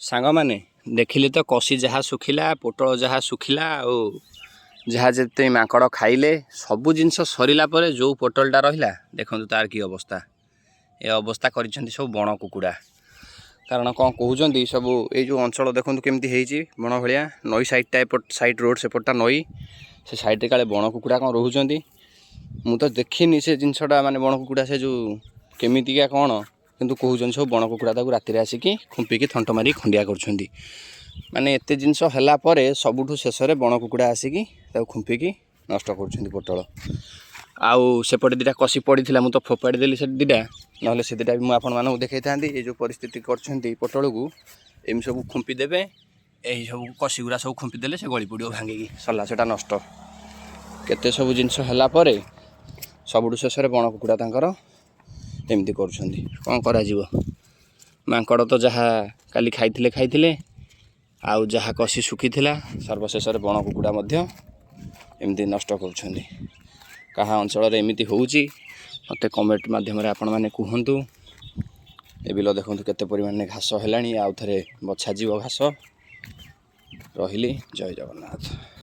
सांग माने देखिले तो कषि जहाँ सुखिला पोटल जहाँ सुखिला और जहाँ जिते माकड़ खाइले सबू जिनस सरला जो पोटलटा रहा देखो तार की अवस्था ए अवस्था कर सब बण कुकुड़ा कारण कौन कहते सब ये अंचल देखो केमती बण भाया नई साइडटा एपट साइड रोड सेपटा नई से साइड काले बण कुकुड़ा कौन रोच मु तो देखनी से जिनसटा माने बण कुकुड़ा से जो केमितिका कौन किंतु कहते सब बण कुकुड़ा राति आसिक खुंपिकी थंट मारी खंडिया कर माने एत जिनस है सबुठ शेष बण कुकुड़ा आसिक खुंपिकी नष्ट कर पोटल आउ सेपटे दुटा कषि पड़ा मुझे तो फोपाड़ी देली से दुटा ना से दुटा भी मुझे देखा था ये जो परिस्थिति कर पोटल को एम सब खुंपी देवे यही सब कषि गुरा सब खुंपी देले से गली पड़ो भांगिकी सरला से नष्ट केते सब जिनस है सबुठ शेष बण कुकुड़ा तांकर एमती कौन करा माकड़ तो जहाँ काली खाई आउ जहाँ कषि सुखी सर्वशेष बण कुकुड़ा एमती नष्ट कर कहा अंचल एमती होउची मते कमेंट माध्यम आपण मैंने कहतु ए बिल देखो केते परिमाण घास है आउ थे बछा घास रही जय जगन्नाथ।